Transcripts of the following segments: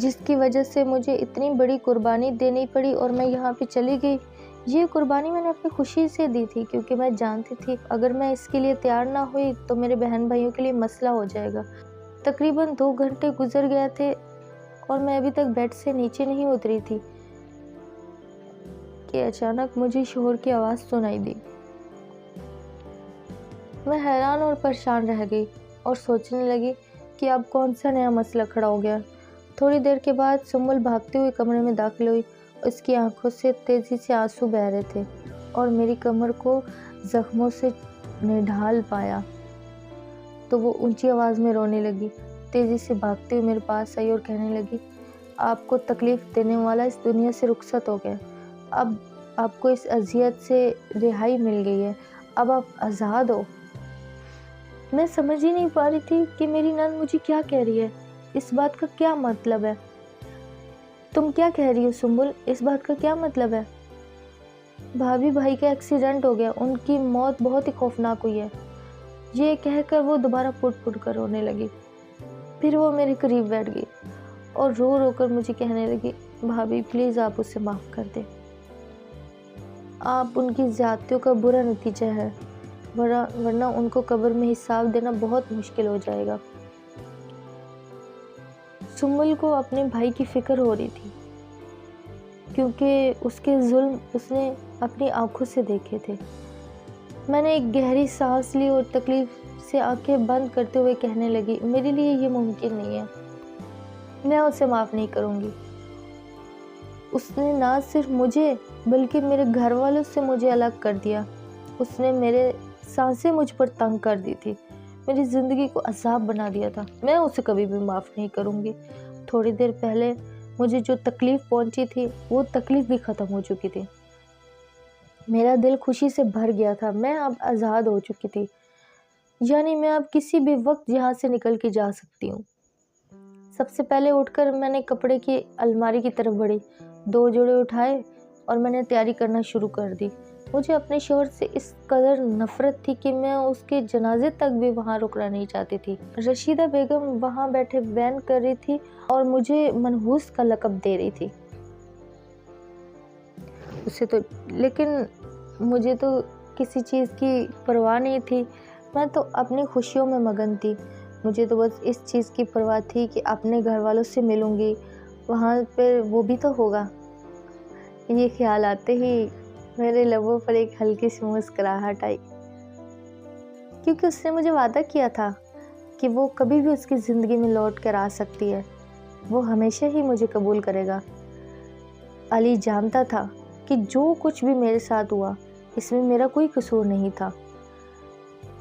جس کی وجہ سے مجھے اتنی بڑی قربانی دینی پڑی اور میں یہاں پہ چلی گئی۔ یہ قربانی میں نے اپنی خوشی سے دی تھی، کیونکہ میں جانتی تھی اگر میں اس کے لیے تیار نہ ہوئی تو میرے بہن بھائیوں کے لیے مسئلہ ہو جائے گا۔ تقریباً 2 گھنٹے گزر گئے تھے اور میں ابھی تک بیڈ سے نیچے نہیں اتری تھی کہ اچانک مجھے شوہر کی آواز سنائی دی۔ میں حیران اور پریشان رہ گئی اور سوچنے لگی کہ اب کون سا نیا مسئلہ کھڑا ہو گیا۔ تھوڑی دیر کے بعد سنبل بھاگتے ہوئے کمرے میں داخل ہوئی۔ اس کی آنکھوں سے تیزی سے آنسو بہہ رہے تھے اور میری کمر کو زخموں سے نڈھال پایا تو وہ اونچی آواز میں رونے لگی۔ تیزی سے بھاگتے ہوئے میرے پاس آئی اور کہنے لگی، آپ کو تکلیف دینے والا اس دنیا سے رخصت ہو گیا۔ اب آپ کو اس اذیت سے رہائی مل گئی ہے، اب آپ آزاد ہو۔ میں سمجھ ہی نہیں پا رہی تھی کہ میری نند مجھے کیا کہہ رہی ہے، اس بات کا کیا مطلب ہے؟ تم کیا کہہ رہی ہو سنبل؟ اس بات کا کیا مطلب ہے؟ بھابھی بھائی کا ایکسیڈنٹ ہو گیا، ان کی موت بہت ہی خوفناک ہوئی ہے۔ یہ کہہ کر وہ دوبارہ پھٹ پھٹ کر رونے لگی۔ پھر وہ میرے قریب بیٹھ گئی اور رو رو کر مجھے کہنے لگی، بھابھی پلیز آپ اسے معاف کر دیں۔ آپ ان کی زیادتیوں کا برا نتیجہ ہے، ورنہ ان کو قبر میں حساب دینا بہت مشکل ہو جائے گا۔ سنبل کو اپنے بھائی کی فکر ہو رہی تھی، کیونکہ اس کے ظلم اس نے اپنی آنکھوں سے دیکھے تھے۔ میں نے ایک گہری سانس لی اور تکلیف سے آنکھیں بند کرتے ہوئے کہنے لگی، میرے لیے یہ ممکن نہیں ہے، میں اسے معاف نہیں کروں گی۔ اس نے نہ صرف مجھے بلکہ میرے گھر والوں سے مجھے الگ کر دیا۔ اس نے میرے سانسیں مجھ پر تنگ کر دی تھی، میری زندگی کو عذاب بنا دیا تھا۔ میں اسے کبھی بھی معاف نہیں کروں گی۔ تھوڑی دیر پہلے مجھے جو تکلیف پہنچی تھی وہ تکلیف بھی ختم ہو چکی تھی۔ میرا دل خوشی سے بھر گیا تھا، میں اب آزاد ہو چکی تھی، یعنی میں اب کسی بھی وقت یہاں سے نکل کے جا سکتی ہوں۔ سب سے پہلے اٹھ کر میں نے کپڑے کی الماری کی طرف بڑھی، 2 جوڑے اٹھائے اور میں نے تیاری کرنا شروع کر دی۔ مجھے اپنے شوہر سے اس قدر نفرت تھی کہ میں اس کے جنازے تک بھی وہاں رکنا نہیں چاہتی تھی۔ رشیدہ بیگم وہاں بیٹھے وین کر رہی تھی اور مجھے منحوس کا لقب دے رہی تھی۔ لیکن مجھے تو کسی چیز کی پرواہ نہیں تھی، میں تو اپنی خوشیوں میں مگن تھی۔ مجھے تو بس اس چیز کی پرواہ تھی کہ اپنے گھر والوں سے ملوں گی، وہاں پہ وہ بھی تو ہوگا۔ یہ خیال آتے ہی میرے لبوں پر ایک ہلکی سی مسکراہٹ آئی، کیونکہ اس نے مجھے وعدہ کیا تھا کہ وہ کبھی بھی اس کی زندگی میں لوٹ کر آ سکتی ہے، وہ ہمیشہ ہی مجھے قبول کرے گا۔ علی جانتا تھا کہ جو کچھ بھی میرے ساتھ ہوا اس میں میرا کوئی قصور نہیں تھا۔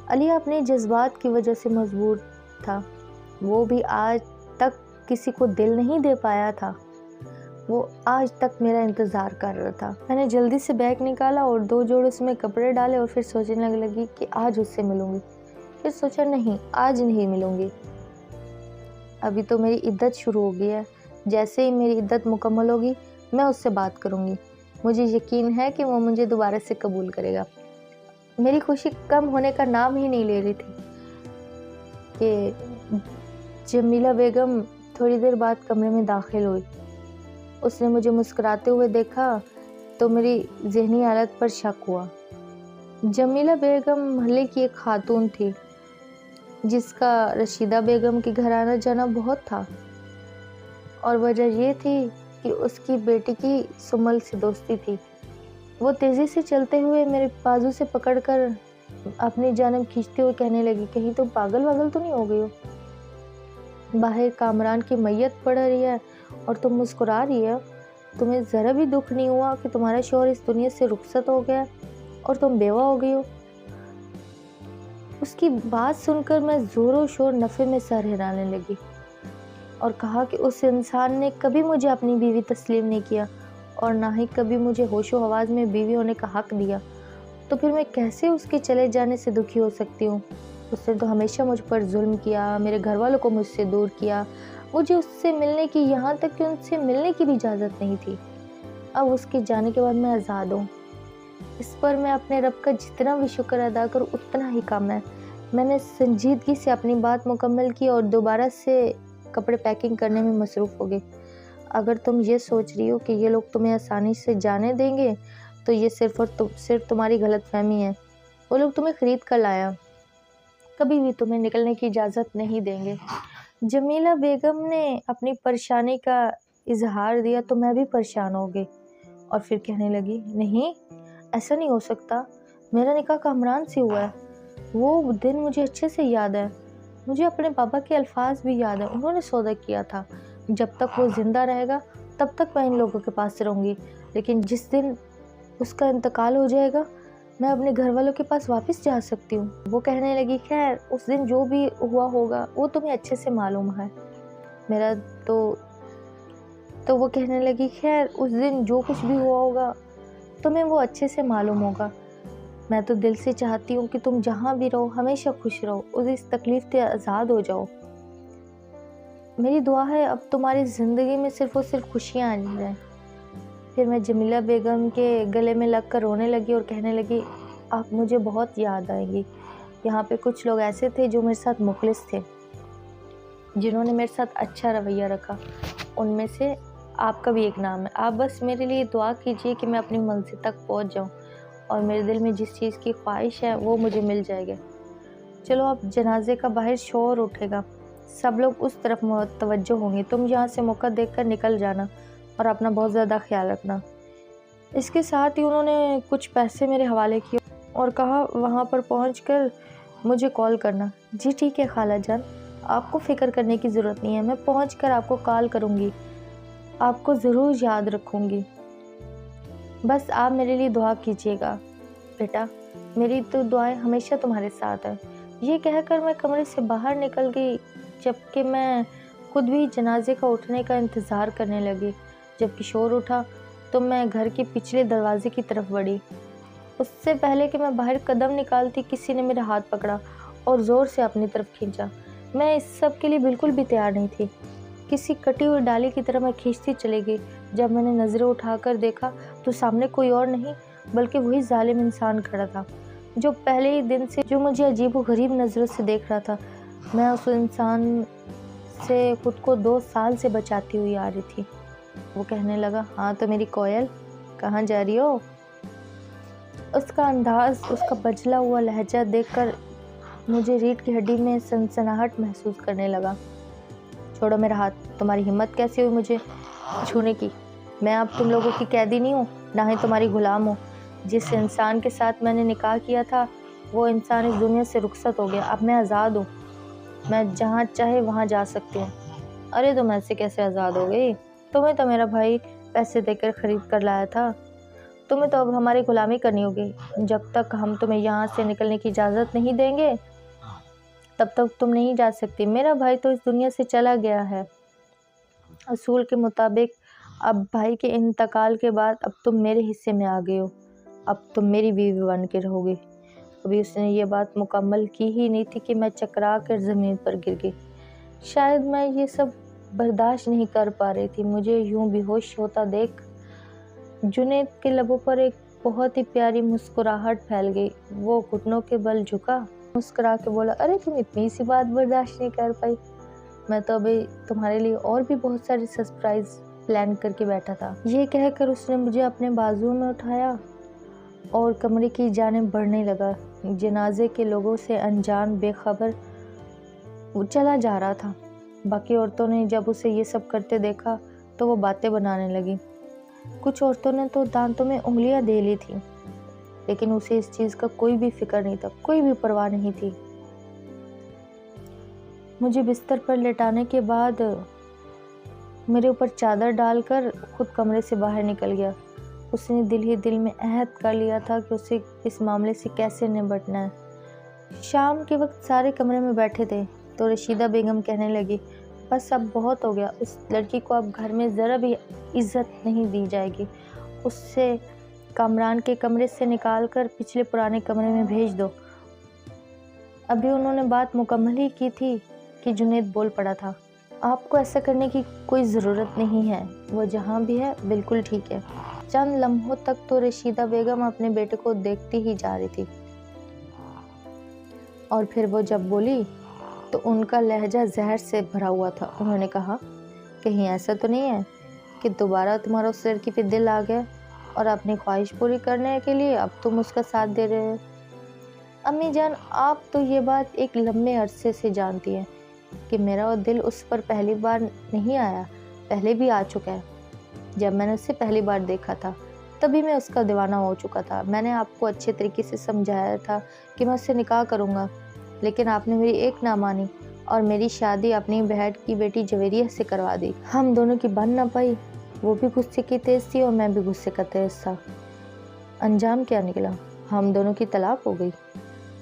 علی اپنے جذبات کی وجہ سے مجبور تھا، وہ بھی آج تک کسی کو دل نہیں دے پایا تھا، وہ آج تک میرا انتظار کر رہا تھا۔ میں نے جلدی سے بیگ نکالا اور 2 جوڑے اس میں کپڑے ڈالے اور پھر سوچنے لگی کہ آج اس سے ملوں گی۔ پھر سوچا نہیں، آج نہیں ملوں گی، ابھی تو میری عدت شروع ہو گئی ہے، جیسے ہی میری عدت مکمل ہوگی میں اس سے بات کروں گی، مجھے یقین ہے کہ وہ مجھے دوبارہ سے قبول کرے گا۔ میری خوشی کم ہونے کا نام ہی نہیں لے رہی تھی کہ جمیلہ بیگم تھوڑی دیر بعد کمرے میں داخل ہوئی۔ اس نے مجھے مسکراتے ہوئے دیکھا تو میری ذہنی حالت پر شک ہوا۔ جمیلہ بیگم محلے کی ایک خاتون تھی جس کا رشیدہ بیگم کے گھر آنا جانا بہت تھا، اور وجہ یہ تھی کہ اس کی بیٹی کی سنبل سے دوستی تھی۔ وہ تیزی سے چلتے ہوئے میرے بازو سے پکڑ کر اپنی جانب کھینچتے ہوئے کہنے لگی، کہیں تم پاگل تو نہیں ہو گئی ہو؟ باہر کامران کی میت پڑ رہی ہے اور تم مسکرا رہی ہے، تمہیں ذرا بھی دکھ نہیں ہوا کہ تمہارا شوہر اس دنیا سے رخصت ہو گیا اور تم بیوہ ہو گئی ہو؟ اس کی بات سن کر میں زور و شور نفے میں سر ہلانے لگی اور کہا کہ اس انسان نے کبھی مجھے اپنی بیوی تسلیم نہیں کیا اور نہ ہی کبھی مجھے ہوش و حواس میں بیوی ہونے کا حق دیا، تو پھر میں کیسے اس کے چلے جانے سے دکھی ہو سکتی ہوں؟ اس نے تو ہمیشہ مجھ پر ظلم کیا، میرے گھر والوں کو مجھ سے دور کیا، مجھے اس سے ملنے کی، یہاں تک کہ ان سے ملنے کی بھی اجازت نہیں تھی۔ اب اس کے جانے کے بعد میں آزاد ہوں، اس پر میں اپنے رب کا جتنا بھی شکر ادا کروں اتنا ہی کم ہے۔ میں نے سنجیدگی سے اپنی بات مکمل کی اور دوبارہ سے کپڑے پیکنگ کرنے میں مصروف ہو گئی۔ اگر تم یہ سوچ رہی ہو کہ یہ لوگ تمہیں آسانی سے جانے دیں گے تو یہ صرف تمہاری غلط فہمی ہے۔ وہ لوگ تمہیں خرید کر لایا، کبھی بھی تمہیں نکلنے کی اجازت نہیں دیں گے۔ جمیلہ بیگم نے اپنی پریشانی کا اظہار دیا تو میں بھی پریشان ہو گئی، اور پھر کہنے لگی، نہیں ایسا نہیں ہو سکتا، میرا نکاح کامران سے ہوا ہے۔ وہ دن مجھے اچھے سے یاد ہے، مجھے اپنے پاپا کے الفاظ بھی یاد ہیں۔ انہوں نے سودا کیا تھا، جب تک وہ زندہ رہے گا تب تک میں ان لوگوں کے پاس رہوں گی، لیکن جس دن اس کا انتقال ہو جائے گا میں اپنے گھر والوں کے پاس واپس جا سکتی ہوں۔ وہ کہنے لگی، خیر اس دن جو بھی ہوا ہوگا وہ تمہیں اچھے سے معلوم ہے۔ میرا تو وہ کہنے لگی، خیر اس دن جو کچھ بھی ہوا ہوگا تمہیں وہ اچھے سے معلوم ہوگا۔ میں تو دل سے چاہتی ہوں کہ تم جہاں بھی رہو ہمیشہ خوش رہو اور اس تکلیف سے آزاد ہو جاؤ۔ میری دعا ہے اب تمہاری زندگی میں صرف اور صرف خوشیاں آنی رہیں۔ پھر میں جمیلہ بیگم کے گلے میں لگ کر رونے لگی اور کہنے لگی، آپ مجھے بہت یاد آئیں گی۔ یہاں پہ کچھ لوگ ایسے تھے جو میرے ساتھ مخلص تھے، جنہوں نے میرے ساتھ اچھا رویہ رکھا، ان میں سے آپ کا بھی ایک نام ہے۔ آپ بس میرے لیے دعا کیجیے کہ میں اپنی منزل تک پہنچ جاؤں اور میرے دل میں جس چیز کی خواہش ہے وہ مجھے مل جائے گا۔ چلو اب جنازے کا باہر شور اٹھے گا، سب لوگ اس طرف متوجہ ہوں گے، تم یہاں سے موقع دیکھ کر نکل جانا اور اپنا بہت زیادہ خیال رکھنا۔ اس کے ساتھ ہی انہوں نے کچھ پیسے میرے حوالے کیے اور کہا وہاں پر پہنچ کر مجھے کال کرنا۔ جی ٹھیک ہے خالہ جان، آپ کو فکر کرنے کی ضرورت نہیں ہے، میں پہنچ کر آپ کو کال کروں گی، آپ کو ضرور یاد رکھوں گی، بس آپ میرے لیے دعا کیجیے گا بیٹا، میری تو دعائیں ہمیشہ تمہارے ساتھ ہیں۔ یہ کہہ کر میں کمرے سے باہر نکل گئی، جبکہ میں خود بھی جنازے کا اٹھنے کا انتظار کرنے لگی۔ جب شور اٹھا تو میں گھر کے پچھلے دروازے کی طرف بڑھی۔ اس سے پہلے کہ میں باہر قدم نکالتی کسی نے میرا ہاتھ پکڑا اور زور سے اپنی طرف کھینچا۔ میں اس سب کے لیے بالکل بھی تیار نہیں تھی، کسی کٹی ہوئی ڈالی کی طرح میں کھینچتی چلی گئی۔ جب میں نے نظریں اٹھا کر دیکھا تو سامنے کوئی اور نہیں بلکہ وہی ظالم انسان کھڑا تھا جو پہلے ہی دن سے جو مجھے عجیب و غریب نظروں سے دیکھ رہا تھا۔ میں اس انسان سے خود کو 2 سال سے بچاتی ہوئی آ رہی تھی۔ وہ کہنے لگا، ہاں تو میری کوئل، کہاں جا رہی ہو؟ اس کا انداز، اس کا بجلا ہوا لہجہ دیکھ کر مجھے ریڑھ کی ہڈی میں سنسناہٹ محسوس کرنے لگا۔ چھوڑو میرا ہاتھ، تمہاری ہمت کیسے ہوئی مجھے چھونے کی؟ میں اب تم لوگوں کی قیدی نہیں ہوں، نہ ہی تمہاری غلام ہوں۔ جس انسان کے ساتھ میں نے نکاح کیا تھا وہ انسان اس دنیا سے رخصت ہو گیا، اب میں آزاد ہوں، میں جہاں چاہے وہاں جا سکتی ہوں۔ ارے تم ایسے کیسے آزاد ہو گئی؟ تمہیں تو میرا بھائی پیسے دے کر خرید کر لایا تھا، تمہیں تو اب ہماری غلامی کرنی ہوگی۔ جب تک ہم تمہیں یہاں سے نکلنے کی اجازت نہیں دیں گے تب تک تم نہیں جا سکتی۔ میرا بھائی تو اس دنیا سے چلا گیا ہے، اصول کے مطابق اب بھائی کے انتقال کے بعد اب تم میرے حصے میں آ گئے ہو، اب تم میری بیوی بن کے رہو گی۔ ابھی اس نے یہ بات مکمل کی ہی نہیں تھی کہ میں چکرا کر زمین پر گر گئی۔ شاید میں یہ سب برداشت نہیں کر پا رہی تھی۔ مجھے یوں بے ہوش ہوتا دیکھ جنید کے لبوں پر ایک بہت ہی پیاری مسکراہٹ پھیل گئی۔ وہ گھٹنوں کے بل جھکا، مسکرا کے بولا، ارے تم اتنی سی بات برداشت نہیں کر پائی؟ میں تو ابھی تمہارے لیے اور بھی بہت ساری سرپرائز پلان کر کے بیٹھا تھا۔ یہ کہہ کر اس نے مجھے اپنے بازو میں اٹھایا اور کمرے کی جانب بڑھنے لگا۔ جنازے کے لوگوں سے انجان بے خبر چلا جا رہا تھا۔ باقی عورتوں نے جب اسے یہ سب کرتے دیکھا تو وہ باتیں بنانے لگی۔ کچھ عورتوں نے تو دانتوں میں انگلیاں دے لی تھیں، لیکن اسے اس چیز کا کوئی بھی فکر نہیں تھا، کوئی بھی پرواہ نہیں تھی۔ مجھے بستر پر لٹانے کے بعد میرے اوپر چادر ڈال کر خود کمرے سے باہر نکل گیا۔ اس نے دل ہی دل میں عہد کر لیا تھا کہ اسے اس معاملے سے کیسے نمٹنا ہے۔ شام کے وقت سارے کمرے میں بیٹھے تھے تو رشیدہ بیگم کہنے لگی، بس اب بہت ہو گیا، اس لڑکی کو اب گھر میں ذرا بھی عزت نہیں دی جائے گی، اس سے کامران کے کمرے سے نکال کر پچھلے پرانے کمرے میں بھیج دو۔ ابھی انہوں نے بات مکمل ہی کی تھی کہ جنید بول پڑا تھا، آپ کو ایسا کرنے کی کوئی ضرورت نہیں ہے، وہ جہاں بھی ہے بالکل ٹھیک ہے۔ چند لمحوں تک تو رشیدہ بیگم اپنے بیٹے کو دیکھتی ہی جا رہی تھی، اور پھر وہ جب بولی تو ان کا لہجہ زہر سے بھرا ہوا تھا۔ انہوں نے کہا، کہیں ایسا تو نہیں ہے کہ دوبارہ تمہارا اس لڑکی پہ دل آ گیا اور اپنی خواہش پوری کرنے کے لیے اب تم اس کا ساتھ دے رہے ہو۔ امی جان، آپ تو یہ بات ایک لمبے عرصے سے جانتی ہیں کہ میرا دل اس پر پہلی بار نہیں آیا، پہلے بھی آ چکا ہے۔ جب میں نے اسے پہلی بار دیکھا تھا تبھی میں اس کا دیوانہ ہو چکا تھا۔ میں نے آپ کو اچھے طریقے سے سمجھایا تھا کہ میں اس سے نکاح کروں گا، لیکن آپ نے میری ایک نہ مانی اور میری شادی اپنی بہن کی بیٹی جویریہ سے کروا دی۔ ہم دونوں کی بن نہ پائی، وہ بھی غصے کی تیز تھی اور میں بھی غصے کا تیز تھا۔ انجام کیا نکلا؟ ہم دونوں کی طلاق ہو گئی۔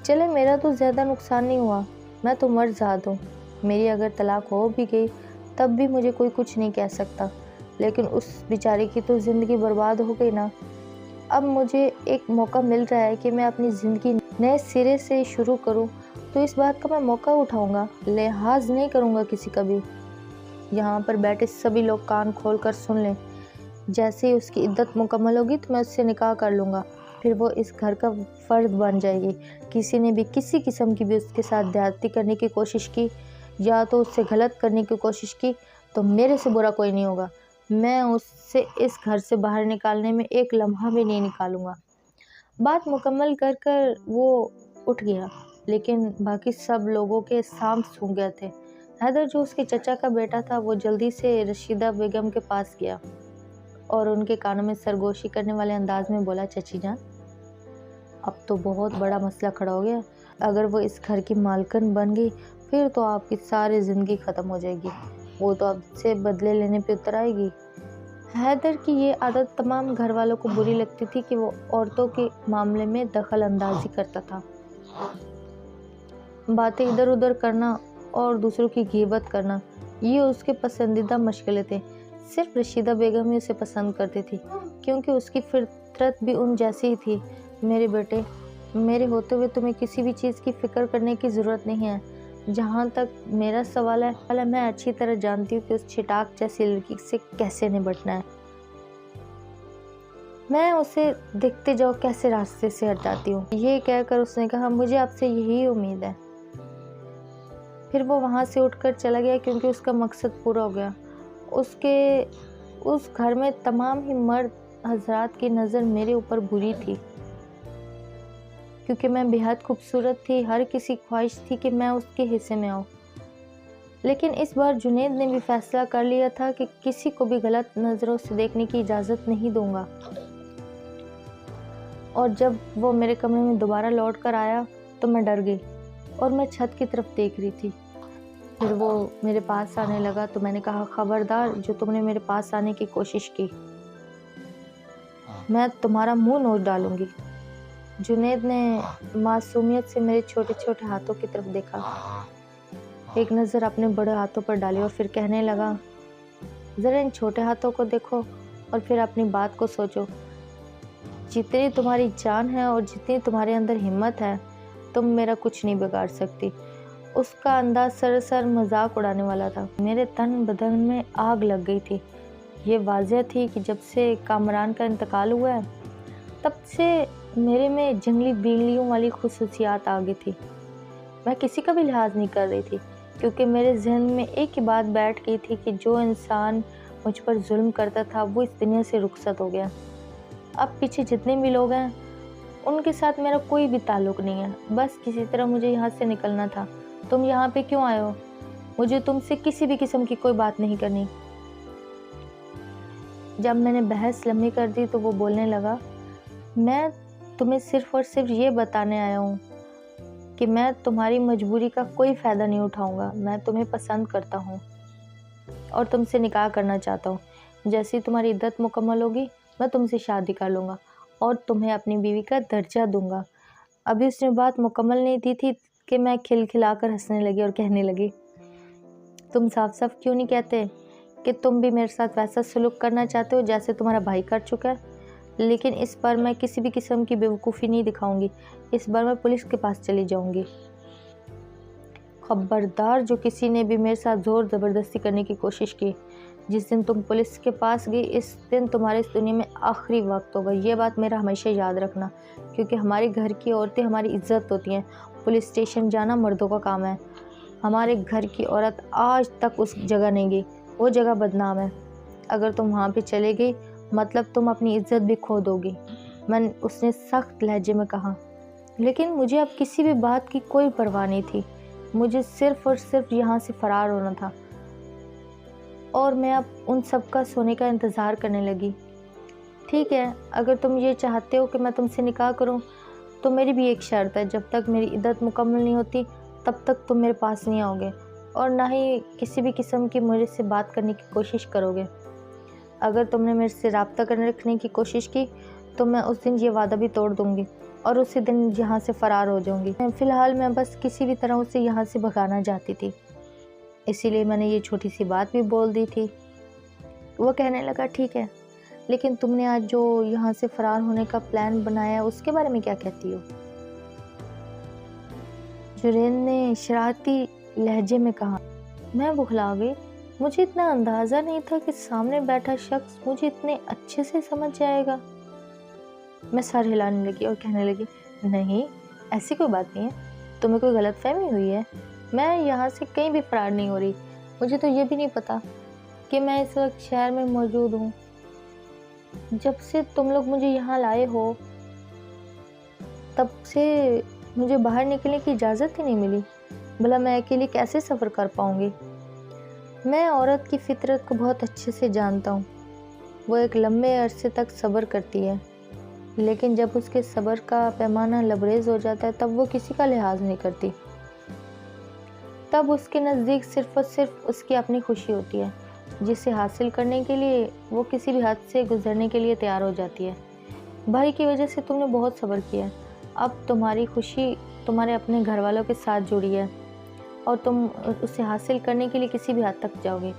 چلے، میرا تو زیادہ نقصان نہیں ہوا، میں تو مرد ذات ہوں، میری اگر طلاق ہو بھی گئی تب بھی مجھے کوئی کچھ نہیں کہہ سکتا، لیکن اس بیچارے کی تو زندگی برباد ہو گئی نا۔ اب مجھے ایک موقع مل رہا ہے کہ میں اپنی زندگی نئے سرے سے شروع کروں، تو اس بات کا میں موقع اٹھاؤں گا، لحاظ نہیں کروں گا کسی کا بھی۔ یہاں پر بیٹھے سبھی لوگ کان کھول کر سن لیں، جیسے ہی اس کی عدت مکمل ہوگی تو میں اس سے نکاح کر لوں گا، پھر وہ اس گھر کا فرد بن جائے گی۔ کسی نے بھی کسی قسم کی بھی اس کے ساتھ زیادتی کرنے کی کوشش کی یا تو اس سے غلط کرنے کی کوشش کی تو میرے سے برا کوئی نہیں ہوگا، میں اس سے اس گھر سے باہر نکالنے میں ایک لمحہ بھی نہیں نکالوں گا۔ بات مکمل کر کر وہ اٹھ گیا، لیکن باقی سب لوگوں کے سانپ سونکھ گئے تھے۔ حیدر، جو اس کے چچا کا بیٹا تھا، وہ جلدی سے رشیدہ بیگم کے پاس گیا اور ان کے کانوں میں سرگوشی کرنے والے انداز میں بولا، چچی جان، اب تو بہت بڑا مسئلہ کھڑا ہو گیا، اگر وہ اس گھر کی مالکن بن گئی پھر تو آپ کی ساری زندگی ختم ہو جائے گی، وہ تو اب سے بدلے لینے پہ اتر آئے گی۔ حیدر کی یہ عادت تمام گھر والوں کو بری لگتی تھی کہ وہ عورتوں کے معاملے میں دخل اندازی کرتا تھا۔ باتیں ادھر ادھر کرنا اور دوسروں کی غیبت کرنا، یہ اس کے پسندیدہ مشغلے تھے۔ صرف رشیدہ بیگم ہی اسے پسند کرتی تھی، کیونکہ اس کی فطرت بھی ان جیسی ہی تھی۔ میرے بیٹے، میرے ہوتے ہوئے تمہیں کسی بھی چیز کی فکر کرنے کی ضرورت نہیں ہے۔ جہاں تک میرا سوال ہے، میں اچھی طرح جانتی ہوں کہ اس چھٹاک جیسی لڑکی سے کیسے نبٹنا ہے۔ میں اسے دیکھتے جاؤ کیسے راستے سے ہٹاتی ہوں۔ یہ کہہ کر اس نے کہا، مجھے آپ سے یہی امید ہے۔ پھر وہ وہاں سے اٹھ کر چلا گیا کیونکہ اس کا مقصد پورا ہو گیا۔ اس گھر میں تمام ہی مرد حضرات کی نظر میرے اوپر بری تھی، کیونکہ میں بہت خوبصورت تھی۔ ہر کسی خواہش تھی کہ میں اس کے حصے میں آؤں، لیکن اس بار جنید نے بھی فیصلہ کر لیا تھا کہ کسی کو بھی غلط نظروں سے دیکھنے کی اجازت نہیں دوں گا۔ اور جب وہ میرے کمرے میں دوبارہ لوٹ کر آیا تو میں ڈر گئی اور میں چھت کی طرف دیکھ رہی تھی۔ پھر وہ میرے پاس آنے لگا تو میں نے کہا، خبردار جو تم نے میرے پاس آنے کی کوشش کی، میں تمہارا منہ نوچ ڈالوں گی۔ جنید نے معصومیت سے میرے چھوٹے چھوٹے ہاتھوں کی طرف دیکھا، ایک نظر اپنے بڑے ہاتھوں پر ڈالی اور پھر کہنے لگا، ذرا ان چھوٹے ہاتھوں کو دیکھو اور پھر اپنی بات کو سوچو۔ جتنی تمہاری جان ہے اور جتنی تمہارے اندر ہمت ہے، تم میرا کچھ نہیں بگاڑ سکتی۔ اس کا انداز سراسر مذاق اڑانے والا تھا۔ میرے تن بدن میں آگ لگ گئی تھی۔ یہ واضح تھی کہ جب سے کامران کا انتقال ہوا ہے تب سے میرے میں جنگلی بلیوں والی خصوصیات آ گئی تھی۔ میں کسی کا بھی لحاظ نہیں کر رہی تھی، کیونکہ میرے ذہن میں ایک ہی بات بیٹھ گئی تھی کہ جو انسان مجھ پر ظلم کرتا تھا وہ اس دنیا سے رخصت ہو گیا۔ اب پیچھے جتنے بھی لوگ ہیں ان کے ساتھ میرا کوئی بھی تعلق نہیں ہے، بس کسی طرح مجھے یہاں سے نکلنا تھا۔ تم یہاں پہ کیوں آئے ہو؟ مجھے تم سے کسی بھی قسم کی کوئی بات نہیں کرنی۔ جب میں نے بحث لمبی کر دی تو وہ بولنے لگا، میں تمہیں صرف اور صرف یہ بتانے آیا ہوں کہ میں تمہاری مجبوری کا کوئی فائدہ نہیں اٹھاؤں گا۔ میں تمہیں پسند کرتا ہوں اور تم سے نکاح کرنا چاہتا ہوں۔ جیسی تمہاری عدت مکمل ہوگی میں تم سے شادی کر لوں گا اور تمہیں اپنی بیوی کا درجہ دوں گا۔ ابھی اس نے بات مکمل نہیں دی تھی کہ میں کھلکھلا کر ہنسنے لگی اور کہنے لگی، تم صاف صاف کیوں نہیں کہتے کہ تم بھی میرے ساتھ ویسا سلوک کرنا چاہتے ہو جیسے تمہارا بھائی کر چکا ہے؟ لیکن اس بار میں کسی بھی قسم کی بیوقوفی نہیں دکھاؤں گی، اس بار میں پولیس کے پاس چلی جاؤں گی۔ خبردار جو کسی نے بھی میرے ساتھ زور زبردستی کرنے کی کوشش کی، جس دن تم پولیس کے پاس گئی اس دن تمہارے اس دنیا میں آخری وقت ہوگا۔ یہ بات میرا ہمیشہ یاد رکھنا، کیونکہ ہمارے گھر کی عورتیں ہماری عزت ہوتی ہیں۔ پولیس اسٹیشن جانا مردوں کا کام ہے۔ ہمارے گھر کی عورت آج تک اس جگہ نہیں گئی، وہ جگہ بدنام ہے۔ اگر تم وہاں پہ چلے گئی مطلب تم اپنی عزت بھی کھو دو گی، اس نے سخت لہجے میں کہا۔ لیکن مجھے اب کسی بھی بات کی کوئی پرواہ نہیں تھی، مجھے صرف اور صرف یہاں سے فرار ہونا تھا، اور میں اب ان سب کا سونے کا انتظار کرنے لگی۔ ٹھیک ہے، اگر تم یہ چاہتے ہو کہ میں تم سے نکاح کروں تو میری بھی ایک شرط ہے، جب تک میری عدت مکمل نہیں ہوتی تب تک تم میرے پاس نہیں آؤ گے اور نہ ہی کسی بھی قسم کی مجھ سے بات کرنے کی کوشش کرو گے۔ اگر تم نے میرے سے رابطہ کرنے رکھنے کی کوشش کی تو میں اس دن یہ وعدہ بھی توڑ دوں گی اور اسی دن یہاں سے فرار ہو جاؤں گی۔ فی الحال میں بس کسی بھی طرح اسے یہاں سے بھگانا چاہتی تھی، اسی لیے میں نے یہ چھوٹی سی بات بھی بول دی تھی۔ وہ کہنے لگا ٹھیک ہے، لیکن تم نے آج جو یہاں سے فرار ہونے کا پلان بنایا ہے اس کے بارے میں کیا کہتی ہو؟ جرین نے شرارتی لہجے میں کہا۔ میں بخلا گئی، مجھے اتنا اندازہ نہیں تھا کہ سامنے بیٹھا شخص مجھے اتنے اچھے سے سمجھ جائے گا۔ میں سر ہلانے لگی اور کہنے لگی نہیں، ایسی کوئی بات نہیں ہے، تمہیں کوئی غلط فہمی ہوئی ہے، میں یہاں سے کہیں بھی فرار نہیں ہو رہی، مجھے تو یہ بھی نہیں پتا کہ میں اس وقت شہر میں موجود ہوں۔ جب سے تم لوگ مجھے یہاں لائے ہو تب سے مجھے باہر نکلنے کی اجازت ہی نہیں ملی، بھلا میں اکیلے کیسے سفر کر پاؤں گی؟ میں عورت کی فطرت کو بہت اچھے سے جانتا ہوں، وہ ایک لمبے عرصے تک صبر کرتی ہے، لیکن جب اس کے صبر کا پیمانہ لبریز ہو جاتا ہے تب وہ کسی کا لحاظ نہیں کرتی، تب اس کے نزدیک صرف اور صرف اس کی اپنی خوشی ہوتی ہے، جسے حاصل کرنے کے لیے وہ کسی بھی حد سے گزرنے کے لیے تیار ہو جاتی ہے۔ بھائی کی وجہ سے تم نے بہت صبر کیا ہے، اب تمہاری خوشی تمہارے اپنے گھر والوں کے ساتھ جڑی ہے اور تم اسے حاصل کرنے کے لیے کسی بھی حد تک جاؤ گے،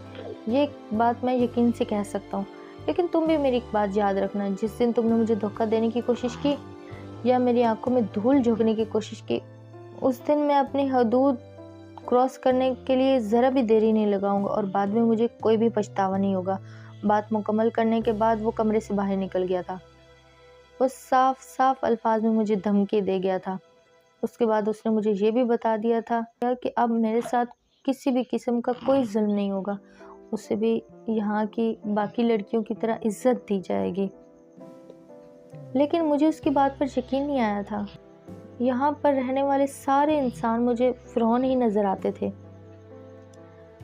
یہ بات میں یقین سے کہہ سکتا ہوں۔ لیکن تم بھی میری ایک بات یاد رکھنا، جس دن تم نے مجھے دھوکہ دینے کی کوشش کی یا میری آنکھوں میں دھول جھونکنے کی کوشش کی، اس دن میں اپنی حدود کراس کرنے کے لیے ذرا بھی دیری نہیں لگاؤں گا اور بعد میں مجھے کوئی بھی پچھتاوا نہیں ہوگا۔ بات مکمل کرنے کے بعد وہ کمرے سے باہر نکل گیا تھا۔ وہ صاف صاف الفاظ میں مجھے دھمکی دے گیا تھا۔ اس کے بعد اس نے مجھے یہ بھی بتا دیا تھا کہ اب میرے ساتھ کسی بھی قسم کا کوئی ظلم نہیں ہوگا، اسے بھی یہاں کی باقی لڑکیوں کی طرح عزت دی جائے گی۔ لیکن مجھے اس کی بات پر یقین نہیں آیا تھا۔ یہاں پر رہنے والے سارے انسان مجھے فرعون ہی نظر آتے تھے۔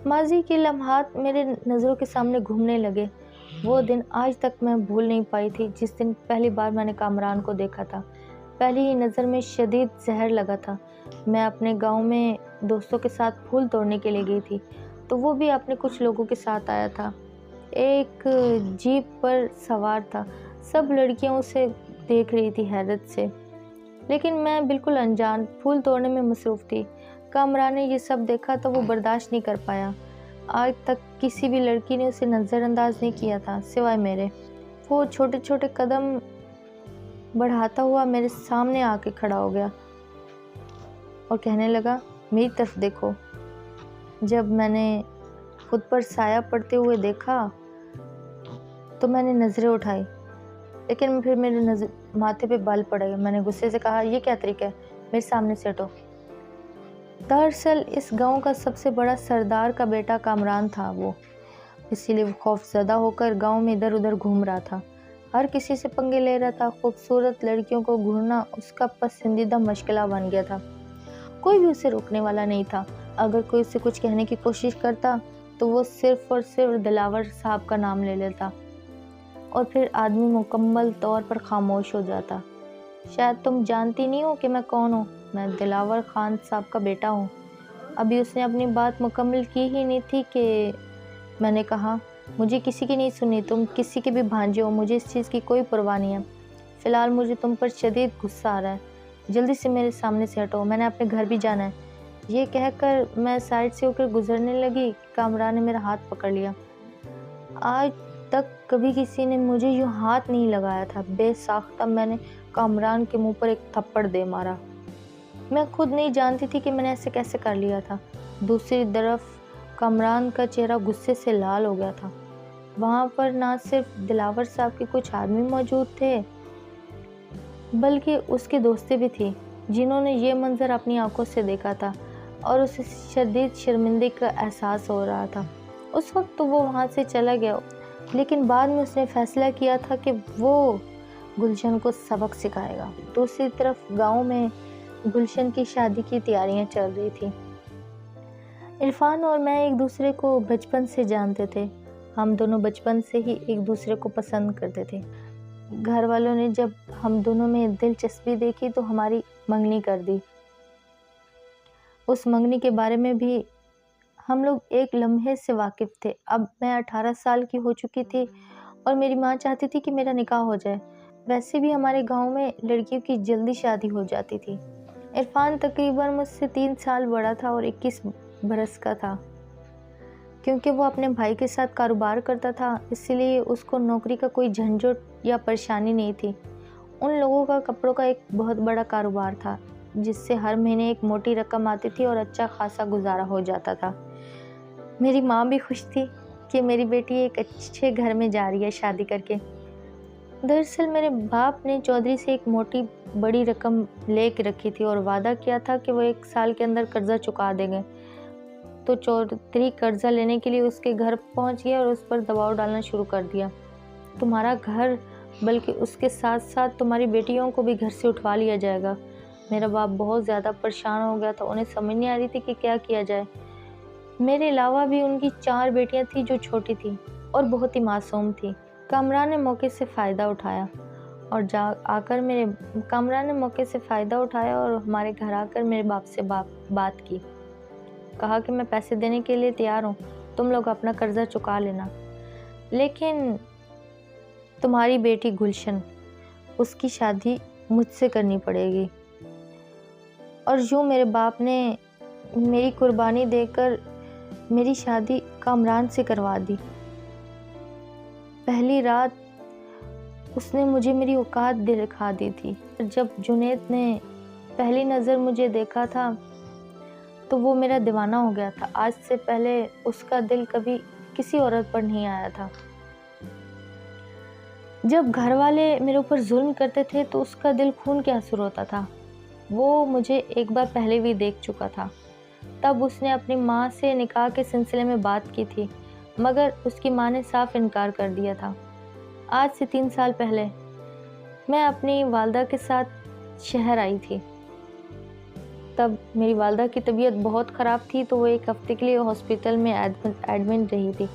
ماضی کے لمحات میرے نظروں کے سامنے گھومنے لگے۔ وہ دن آج تک میں بھول نہیں پائی تھی جس دن پہلی بار میں نے کامران کو دیکھا تھا۔ پہلی ہی نظر میں شدید زہر لگا تھا۔ میں اپنے گاؤں میں دوستوں کے ساتھ پھول توڑنے کے لیے گئی تھی تو وہ بھی اپنے کچھ لوگوں کے ساتھ آیا تھا۔ ایک جیپ پر سوار تھا، سب لڑکیاں اسے دیکھ رہی تھی حیرت سے، لیکن میں بالکل انجان پھول توڑنے میں مصروف تھی۔ کامران نے یہ سب دیکھا تو وہ برداشت نہیں کر پایا۔ آج تک کسی بھی لڑکی نے اسے نظر انداز نہیں کیا تھا سوائے میرے۔ وہ چھوٹے چھوٹے قدم بڑھاتا ہوا میرے سامنے آ کے کھڑا ہو گیا اور کہنے لگا میری طرف دیکھو۔ جب میں نے خود پر سایہ پڑتے ہوئے دیکھا تو میں نے نظریں اٹھائی، لیکن پھر میرے ماتھے پہ بال پڑ گئے۔ میں نے غصے سے کہا یہ کیا طریقہ ہے، میرے سامنے سے ہٹو۔ دراصل اس گاؤں کا سب سے بڑا سردار کا بیٹا کامران تھا وہ، اسی لیے وہ خوف زدہ ہو کر گاؤں میں ادھر ادھر گھوم رہا تھا، ہر کسی سے پنگے لے رہا تھا۔ خوبصورت لڑکیوں کو گھورنا اس کا پسندیدہ مشغلہ بن گیا تھا، کوئی بھی اسے روکنے والا نہیں تھا۔ اگر کوئی اسے کچھ کہنے کی کوشش کرتا تو وہ صرف اور صرف دلاور صاحب کا نام لے لیتا اور پھر آدمی مکمل طور پر خاموش ہو جاتا۔ شاید تم جانتی نہیں ہو کہ میں کون ہوں، میں دلاور خان صاحب کا بیٹا ہوں۔ ابھی اس نے اپنی بات مکمل کی ہی نہیں تھی کہ میں نے کہا مجھے کسی کی نہیں سنی، تم کسی کے بھی بھانجے ہو، مجھے اس چیز کی کوئی پرواہ نہیں ہے۔ فی الحال مجھے تم پر شدید غصہ آ رہا ہے، جلدی سے میرے سامنے سے ہٹو، میں نے اپنے گھر بھی جانا ہے۔ یہ کہہ کر میں سائڈ سے ہو کر گزرنے لگی، کامران نے میرا ہاتھ پکڑ لیا۔ آج تک کبھی کسی نے مجھے یوں ہاتھ نہیں لگایا تھا۔ بے ساختہ میں نے کامران کے منہ پر ایک تھپڑ دے مارا۔ میں خود نہیں جانتی تھی کہ میں نے ایسے کیسے کر لیا تھا۔ دوسری طرف کامران کا چہرہ غصے سے لال ہو گیا تھا۔ وہاں پر نہ صرف دلاور صاحب کے کچھ آدمی موجود تھے بلکہ اس کے دوستیں بھی تھیں جنہوں نے یہ منظر اپنی آنکھوں سے دیکھا تھا اور اسے شدید شرمندگی کا احساس ہو رہا تھا۔ اس وقت تو وہ وہاں سے چلا گیا، لیکن بعد میں اس نے فیصلہ کیا تھا کہ وہ گلشن کو سبق سکھائے گا۔ دوسری طرف گاؤں میں گلشن کی شادی کی تیاریاں چل رہی تھی۔ عرفان اور میں ایک دوسرے کو بچپن سے جانتے تھے، ہم دونوں بچپن سے ہی ایک دوسرے کو پسند کرتے تھے۔ گھر والوں نے جب ہم دونوں میں دلچسپی دیکھی تو ہماری منگنی کر دی۔ اس منگنی کے بارے میں بھی ہم لوگ ایک لمحے سے واقف تھے۔ اب میں 18 سال کی ہو چکی تھی اور میری ماں چاہتی تھی کہ میرا نکاح ہو جائے۔ ویسے بھی ہمارے گاؤں میں لڑکیوں کی جلدی شادی ہو جاتی تھی۔ عرفان تقریباً مجھ سے 3 سال بڑا تھا اور 21 برس کا تھا۔ کیونکہ وہ اپنے بھائی کے ساتھ کاروبار کرتا تھا، اس لیے اس کو نوکری کا کوئی جھنجھٹ یا پریشانی نہیں تھی۔ ان لوگوں کا کپڑوں کا ایک بہت بڑا کاروبار تھا، جس سے ہر مہینے ایک موٹی رقم آتی تھی اور اچھا خاصا گزارا ہو جاتا تھا۔ میری ماں بھی خوش تھی کہ میری بیٹی ایک اچھے گھر میں جا رہی ہے شادی کر کے۔ دراصل میرے باپ نے چودھری سے ایک موٹی بڑی رقم لے کے رکھی تھی اور وعدہ کیا تھا کہ وہ 1 سال کے اندر قرضہ چکا دیں گے۔ تو چودھری قرضہ لینے کے لیے اس کے گھر پہنچ گیا اور اس پر دباؤ ڈالنا شروع کر دیا۔ تمہارا گھر بلکہ اس کے ساتھ ساتھ تمہاری بیٹیوں کو بھی گھر سے اٹھوا لیا جائے گا۔ میرا باپ بہت زیادہ پریشان ہو گیا تھا، انہیں سمجھ نہیں آ رہی تھی کہ کیا کیا جائے۔ میرے علاوہ بھی ان کی 4 بیٹیاں تھیں جو چھوٹی تھیں اور بہت ہی معصوم تھیں۔ کامران نے موقع سے فائدہ اٹھایا اور ہمارے گھر آ کر میرے باپ سے بات کی، کہا کہ میں پیسے دینے کے لیے تیار ہوں، تم لوگ اپنا قرضہ چکا لینا، لیکن تمہاری بیٹی گلشن، اس کی شادی مجھ سے کرنی پڑے گی۔ اور یوں میرے باپ نے میری قربانی دے کر میری شادی کامران سے کروا دی۔ پہلی رات اس نے مجھے میری اوقات دکھا دی تھی۔ جب جنید نے پہلی نظر مجھے دیکھا تھا تو وہ میرا دیوانہ ہو گیا تھا۔ آج سے پہلے اس کا دل کبھی کسی عورت پر نہیں آیا تھا۔ جب گھر والے میرے اوپر ظلم کرتے تھے تو اس کا دل خون کے آنسو روتا تھا۔ وہ مجھے ایک بار پہلے بھی دیکھ چکا تھا، تب اس نے اپنی ماں سے نکاح کے سلسلے میں بات کی تھی، مگر اس کی ماں نے صاف انکار کر دیا تھا۔ آج سے 3 سال پہلے میں اپنی والدہ کے ساتھ شہر آئی تھی۔ تب میری والدہ کی طبیعت بہت خراب تھی تو وہ 1 ہفتے کے لیے ہاسپٹل میں ایڈمٹ رہی تھی۔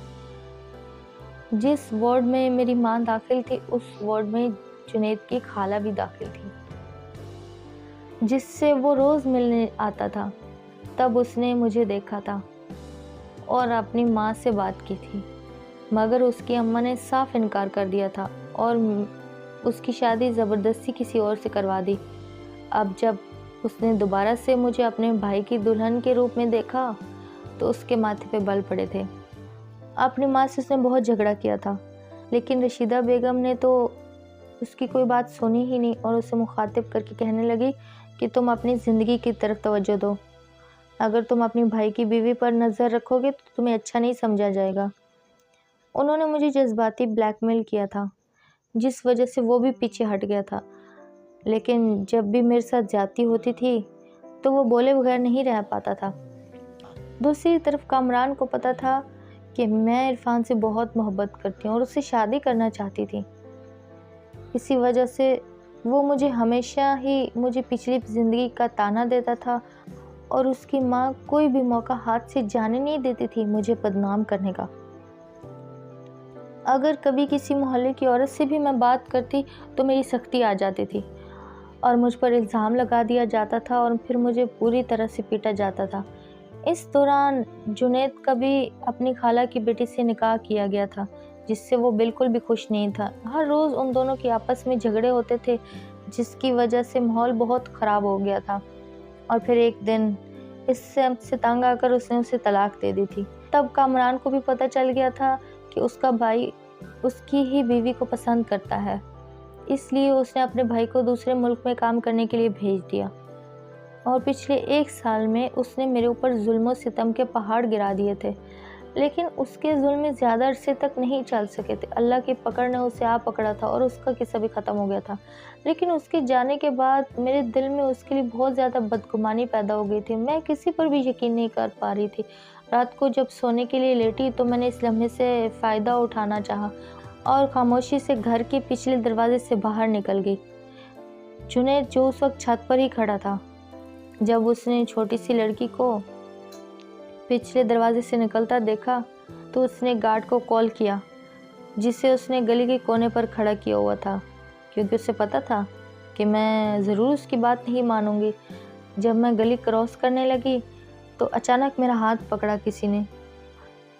جس وارڈ میں میری ماں داخل تھی اس وارڈ میں جنید کی خالہ بھی داخل تھی، جس سے وہ روز ملنے آتا تھا۔ تب اس نے مجھے دیکھا تھا اور اپنی ماں سے بات کی تھی، مگر اس کی اماں نے صاف انکار کر دیا تھا اور اس کی شادی زبردستی کسی اور سے کروا دی۔ اب جب اس نے دوبارہ سے مجھے اپنے بھائی کی دلہن کے روپ میں دیکھا تو اس کے ماتھے پہ بل پڑے تھے۔ اپنی ماں سے اس نے بہت جھگڑا کیا تھا، لیکن رشیدہ بیگم نے تو اس کی کوئی بات سنی ہی نہیں اور اسے مخاطب کر کے کہنے لگی کہ تم اپنی زندگی کی طرف توجہ دو، اگر تم اپنی بھائی کی بیوی پر نظر رکھو گے تو تمہیں اچھا نہیں سمجھا جائے گا۔ انہوں نے مجھے جذباتی بلیک میل کیا تھا، جس وجہ سے وہ بھی پیچھے ہٹ گیا تھا، لیکن جب بھی میرے ساتھ زیادتی ہوتی تھی تو وہ بولے بغیر نہیں رہ پاتا تھا۔ دوسری طرف کامران کو پتا تھا کہ میں عرفان سے بہت محبت کرتی ہوں اور اس سے شادی کرنا چاہتی تھی۔ اسی وجہ سے وہ مجھے ہمیشہ ہی مجھے پچھلی زندگی کا طعنہ دیتا تھا اور اس کی ماں کوئی بھی موقع ہاتھ سے جانے نہیں دیتی تھی مجھے بدنام کرنے کا۔ اگر کبھی کسی محلے کی عورت سے بھی میں بات کرتی تو میری سختی آ جاتی تھی اور مجھ پر الزام لگا دیا جاتا تھا اور پھر مجھے پوری طرح سے پیٹا جاتا تھا۔ اس دوران جنید کا بھی اپنی خالہ کی بیٹی سے نکاح کیا گیا تھا، جس سے وہ بالکل بھی خوش نہیں تھا۔ ہر روز ان دونوں کے آپس میں جھگڑے ہوتے تھے، جس کی وجہ سے ماحول بہت خراب ہو گیا تھا، اور پھر ایک دن اس سے تنگ آ کر اس نے اسے طلاق دے دی تھی۔ تب کامران کو بھی پتہ چل گیا تھا کہ اس کا بھائی اس کی ہی بیوی کو پسند کرتا ہے، اس لیے اس نے اپنے بھائی کو دوسرے ملک میں کام کرنے کے لیے بھیج دیا، اور پچھلے 1 سال میں اس نے میرے اوپر ظلم و ستم کے پہاڑ گرا دیے تھے، لیکن اس کے ظلم زیادہ عرصے تک نہیں چل سکے تھے۔ اللہ کی پکڑ نے اسے آ پکڑا تھا اور اس کا قصہ بھی ختم ہو گیا تھا، لیکن اس کے جانے کے بعد میرے دل میں اس کے لیے بہت زیادہ بدگمانی پیدا ہو گئی تھی۔ میں کسی پر بھی یقین نہیں کر پا رہی تھی۔ رات کو جب سونے کے لیے لیٹی تو میں نے اس لمحے سے فائدہ اٹھانا چاہا اور خاموشی سے گھر کے پچھلے دروازے سے باہر نکل گئی۔ جنید جو اس وقت چھت پر ہی کھڑا تھا، جب اس نے چھوٹی سی لڑکی کو پچھلے دروازے سے نکلتا دیکھا تو اس نے گارڈ کو کال کیا، جسے اس نے گلی کے کونے پر کھڑا کیا ہوا تھا، کیونکہ اسے پتا تھا کہ میں ضرور اس کی بات نہیں مانوں گی۔ جب میں گلی کراس کرنے لگی تو اچانک میرا ہاتھ پکڑا کسی نے،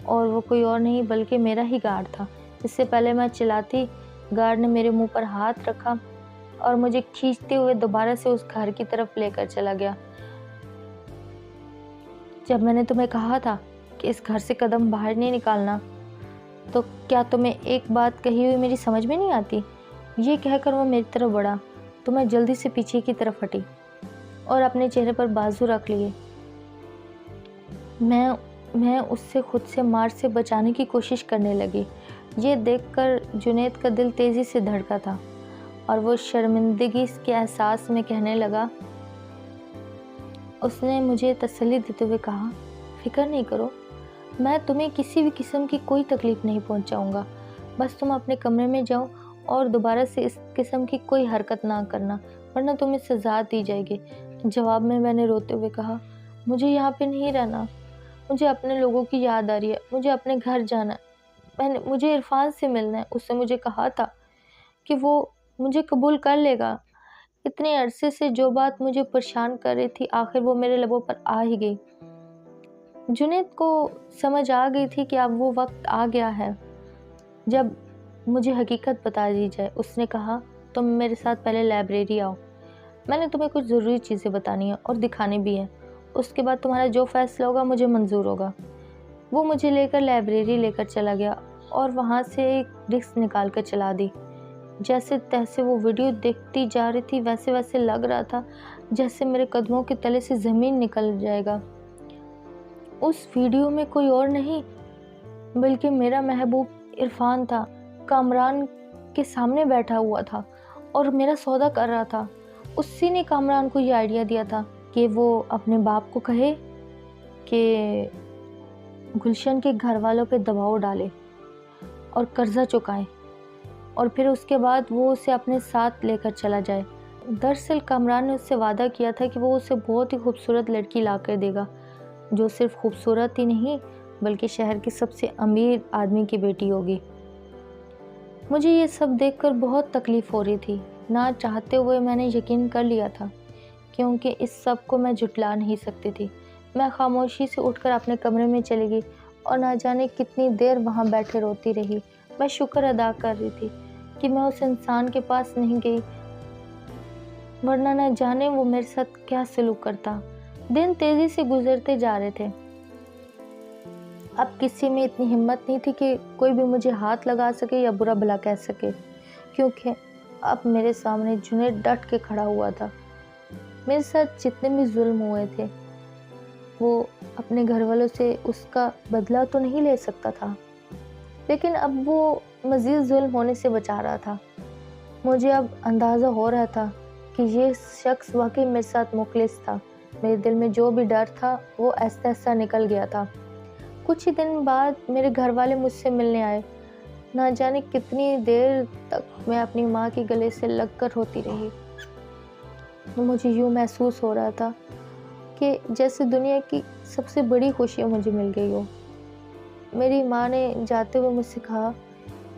اور وہ کوئی اور نہیں بلکہ میرا ہی گارڈ تھا۔ اس سے پہلے میں چلاتی، گارڈ نے میرے منہ پر ہاتھ رکھا اور مجھے کھینچتے ہوئے دوبارہ سے اس گھر کی طرف لے کر چلا گیا۔ جب میں نے تمہیں کہا تھا کہ اس گھر سے قدم باہر نہیں نکالنا، تو کیا تمہیں ایک بات کہی ہوئی میری سمجھ میں نہیں آتی؟ یہ کہہ کر وہ میری طرف بڑھا تو میں جلدی سے پیچھے کی طرف ہٹی اور اپنے چہرے پر بازو رکھ لیے۔ میں اس سے خود سے مار سے بچانے کی کوشش کرنے لگی۔ یہ دیکھ کر جنید کا دل تیزی سے دھڑکا تھا اور وہ شرمندگی کے احساس میں کہنے لگا۔ اس نے مجھے تسلی دیتے ہوئے کہا، فکر نہیں کرو، میں تمہیں کسی بھی قسم کی کوئی تکلیف نہیں پہنچاؤں گا، بس تم اپنے کمرے میں جاؤ اور دوبارہ سے اس قسم کی کوئی حرکت نہ کرنا، ورنہ تمہیں سزا دی جائے گی۔ جواب میں نے روتے ہوئے کہا، مجھے یہاں پہ نہیں رہنا، مجھے اپنے لوگوں کی یاد آ رہی ہے، مجھے اپنے گھر جانا ہے، مجھے عرفان سے ملنا ہے۔ اس نے مجھے کہا تھا کہ وہ مجھے قبول کر لے گا۔ اتنے عرصے سے جو بات مجھے پریشان کر رہی تھی، آخر وہ میرے لبوں پر آ ہی گئی۔ جنید کو سمجھ آ گئی تھی کہ اب وہ وقت آ گیا ہے جب مجھے حقیقت بتا دی جائے۔ اس نے کہا، تم میرے ساتھ پہلے لائبریری آؤ، میں نے تمہیں کچھ ضروری چیزیں بتانی ہیں اور دکھانی بھی ہیں، اس کے بعد تمہارا جو فیصلہ ہوگا مجھے منظور ہوگا۔ وہ مجھے لے کر لائبریری لے کر چلا گیا اور وہاں سے ایک ڈسک نکال کر چلا دی۔ جیسے تیسے وہ ویڈیو دیکھتی جا رہی تھی، ویسے ویسے لگ رہا تھا جیسے میرے قدموں کے تلے سے زمین نکل جائے گا۔ اس ویڈیو میں کوئی اور نہیں بلکہ میرا محبوب عرفان تھا، کامران کے سامنے بیٹھا ہوا تھا اور میرا سودا کر رہا تھا۔ اسی نے کامران کو یہ آئیڈیا دیا تھا کہ وہ اپنے باپ کو کہے کہ گلشن کے گھر والوں پہ دباؤ ڈالے اور قرضہ چکائے، اور پھر اس کے بعد وہ اسے اپنے ساتھ لے کر چلا جائے۔ دراصل کامران نے اس سے وعدہ کیا تھا کہ وہ اسے بہت ہی خوبصورت لڑکی لا کر دے گا، جو صرف خوبصورت ہی نہیں بلکہ شہر کے سب سے امیر آدمی کی بیٹی ہوگی۔ مجھے یہ سب دیکھ کر بہت تکلیف ہو رہی تھی، نہ چاہتے ہوئے میں نے یقین کر لیا تھا، کیونکہ اس سب کو میں جھٹلا نہیں سکتی تھی۔ میں خاموشی سے اٹھ کر اپنے کمرے میں چلی گئی اور نہ جانے کتنی دیر وہاں بیٹھے روتی رہی۔ میں شکر ادا کر رہی تھی کہ میں اس انسان کے پاس نہیں گئی، ورنہ نہ جانے وہ میرے ساتھ کیا سلوک کرتا۔ دن تیزی سے گزرتے جا رہے تھے۔ اب کسی میں اتنی ہمت نہیں تھی کہ کوئی بھی مجھے ہاتھ لگا سکے یا برا بھلا کہہ سکے، کیونکہ اب میرے سامنے جنید ڈٹ کے کھڑا ہوا تھا۔ میرے ساتھ جتنے بھی ظلم ہوئے تھے، وہ اپنے گھر والوں سے اس کا بدلہ تو نہیں لے سکتا تھا، لیکن اب وہ مزید ظلم ہونے سے بچا رہا تھا۔ مجھے اب اندازہ ہو رہا تھا کہ یہ شخص واقعی میرے ساتھ مخلص تھا۔ میرے دل میں جو بھی ڈر تھا وہ آہستہ آہستہ نکل گیا تھا۔ کچھ ہی دن بعد میرے گھر والے مجھ سے ملنے آئے۔ نہ جانے کتنی دیر تک میں اپنی ماں کے گلے سے لگ کر روتی رہی۔ مجھے یوں محسوس ہو رہا تھا کہ جیسے دنیا کی سب سے بڑی خوشی مجھے مل گئی ہو۔ میری ماں نے جاتے ہوئے مجھ سے کہا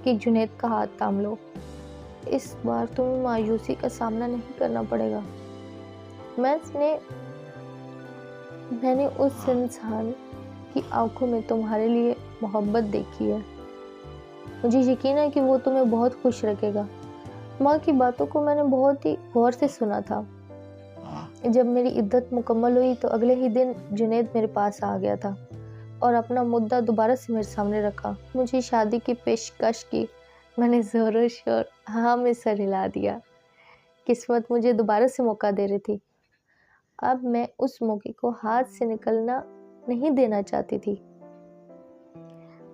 کہ جنید کا ہاتھ تھام لو، اس بار تمہیں مایوسی کا سامنا نہیں کرنا پڑے گا۔ میں نے اس انسان کی آنکھوں میں تمہارے لیے محبت دیکھی ہے، مجھے یقین ہے کہ وہ تمہیں بہت خوش رکھے گا۔ ماں کی باتوں کو میں نے بہت ہی غور سے سنا تھا۔ جب میری عدت مکمل ہوئی تو اگلے ہی دن جنید میرے پاس آ گیا تھا اور اپنا مدعا دوبارہ سے میرے سامنے رکھا۔ مجھے شادی کی پیشکش کی، میں نے زور و شور ہاں میں سر ہلا دیا۔ قسمت مجھے دوبارہ سے موقع دے رہی تھی۔ اب میں اس موقع کو ہاتھ سے نکلنا نہیں دینا چاہتی تھی۔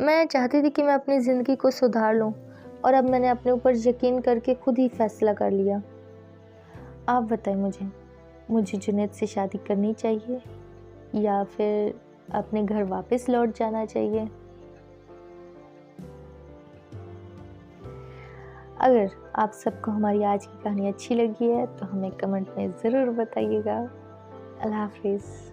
میں چاہتی تھی کہ میں اپنی زندگی کو سدھار لوں، اور اب میں نے اپنے اوپر یقین کر کے خود ہی فیصلہ کر لیا۔ آپ بتائیں، مجھے جنید سے شادی کرنی چاہیے یا پھر اپنے گھر واپس لوٹ جانا چاہیے۔ اگر آپ سب کو ہماری آج کی کہانی اچھی لگی ہے تو ہمیں کمنٹ میں ضرور بتائیے گا۔ اللہ حافظ۔